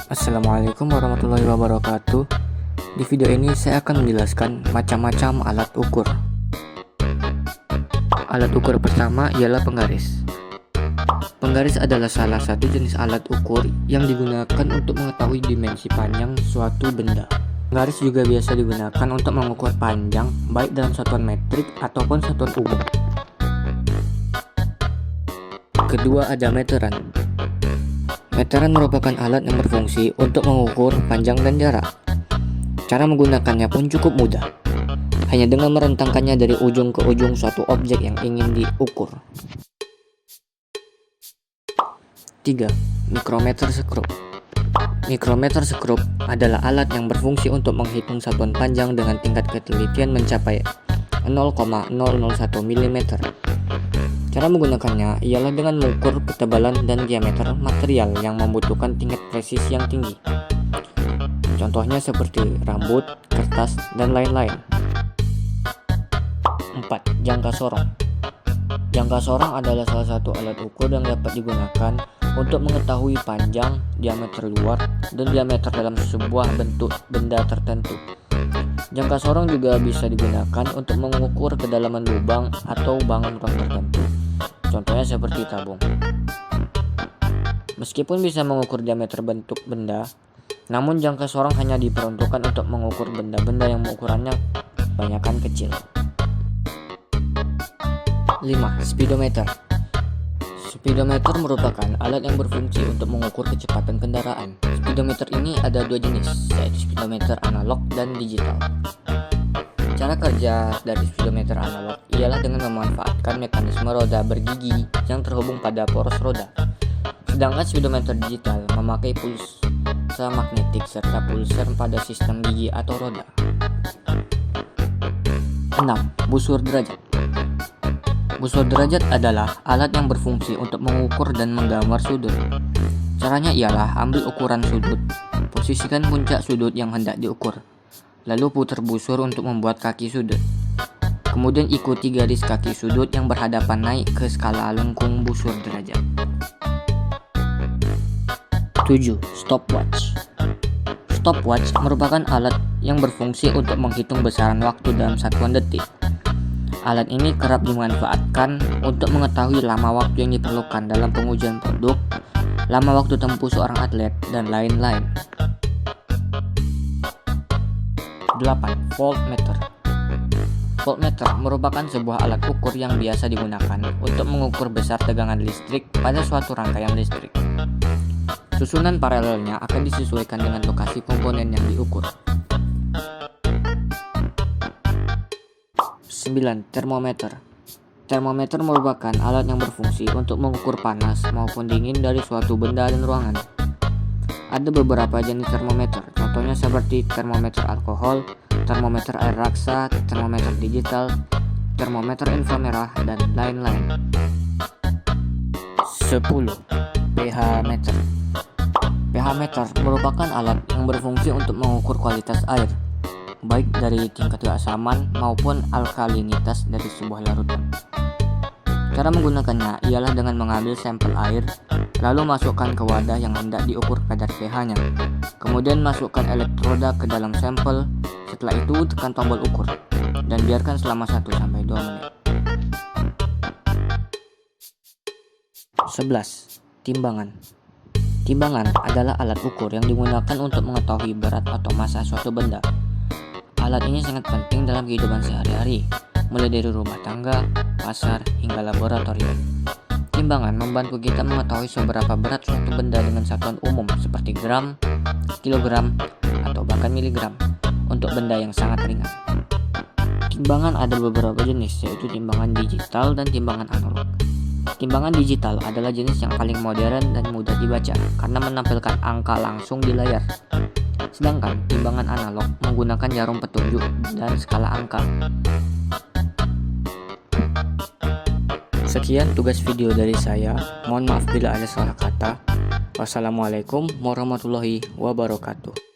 Assalamualaikum warahmatullahi wabarakatuh. Di video ini saya akan menjelaskan macam-macam alat ukur. Alat ukur pertama ialah penggaris. Penggaris adalah salah satu jenis alat ukur yang digunakan untuk mengetahui dimensi panjang suatu benda. Penggaris juga biasa digunakan untuk mengukur panjang baik dalam satuan metrik ataupun satuan umum. Kedua ada meteran. Meteran merupakan alat yang berfungsi untuk mengukur panjang dan jarak. Cara menggunakannya pun cukup mudah, hanya dengan merentangkannya dari ujung ke ujung suatu objek yang ingin diukur. 3. Mikrometer skrup. Mikrometer skrup adalah alat yang berfungsi untuk menghitung satuan panjang dengan tingkat ketelitian mencapai 0,001 mm. Cara menggunakannya ialah dengan mengukur ketebalan dan diameter material yang membutuhkan tingkat presisi yang tinggi. Contohnya seperti rambut, kertas, dan lain-lain. 4. Jangka sorong. Jangka sorong adalah salah satu alat ukur yang dapat digunakan untuk mengetahui panjang, diameter luar, dan diameter dalam sebuah bentuk benda tertentu. Jangka sorong juga bisa digunakan untuk mengukur kedalaman lubang atau bangun ruang tertentu. Contohnya seperti tabung. Meskipun bisa mengukur diameter bentuk benda, namun jangka sorong hanya diperuntukkan untuk mengukur benda-benda yang ukurannya kebanyakan kecil. 5. Speedometer. Speedometer merupakan alat yang berfungsi untuk mengukur kecepatan kendaraan. Speedometer ini ada dua jenis, yaitu speedometer analog dan digital. Cara kerja dari speedometer analog ialah dengan memanfaatkan mekanisme roda bergigi yang terhubung pada poros roda. Sedangkan speedometer digital memakai pulsa magnetik serta pulser pada sistem gigi atau roda. 6. Busur derajat. Busur derajat adalah alat yang berfungsi untuk mengukur dan menggambar sudut. Caranya ialah ambil ukuran sudut, posisikan puncak sudut yang hendak diukur, lalu putar busur untuk membuat kaki sudut. Kemudian ikuti garis kaki sudut yang berhadapan naik ke skala lengkung busur derajat. 7. Stopwatch. Stopwatch merupakan alat yang berfungsi untuk menghitung besaran waktu dalam satuan detik. Alat ini kerap dimanfaatkan untuk mengetahui lama waktu yang diperlukan dalam pengujian produk, lama waktu tempuh seorang atlet, dan lain-lain. 8. Voltmeter. Voltmeter merupakan sebuah alat ukur yang biasa digunakan untuk mengukur besar tegangan listrik pada suatu rangkaian listrik. Susunan paralelnya akan disesuaikan dengan lokasi komponen yang diukur. 9. Termometer. Termometer merupakan alat yang berfungsi untuk mengukur panas maupun dingin dari suatu benda dan ruangan. Ada beberapa jenis termometer, contohnya seperti termometer alkohol, termometer air raksa, termometer digital, termometer inframerah, dan lain-lain. 10. pH meter. pH meter merupakan alat yang berfungsi untuk mengukur kualitas air, baik dari tingkat keasaman maupun alkalinitas dari sebuah larutan. Cara menggunakannya ialah dengan mengambil sampel air, lalu masukkan ke wadah yang hendak diukur kadar pH-nya. Kemudian masukkan elektroda ke dalam sampel. Setelah itu tekan tombol ukur dan biarkan selama 1-2 menit. 11. Timbangan. Timbangan adalah alat ukur yang digunakan untuk mengetahui berat atau massa suatu benda. Alat ini sangat penting dalam kehidupan sehari-hari, mulai dari rumah tangga, pasar, hingga laboratorium. Timbangan membantu kita mengetahui seberapa berat suatu benda dengan satuan umum seperti gram, kilogram, atau bahkan miligram untuk benda yang sangat ringan. Timbangan ada beberapa jenis, yaitu timbangan digital dan timbangan analog. Timbangan digital adalah jenis yang paling modern dan mudah dibaca karena menampilkan angka langsung di layar. Sedangkan timbangan analog menggunakan jarum petunjuk dan skala angka. Sekian tugas video dari saya. Mohon maaf bila ada salah kata. Wassalamualaikum warahmatullahi wabarakatuh.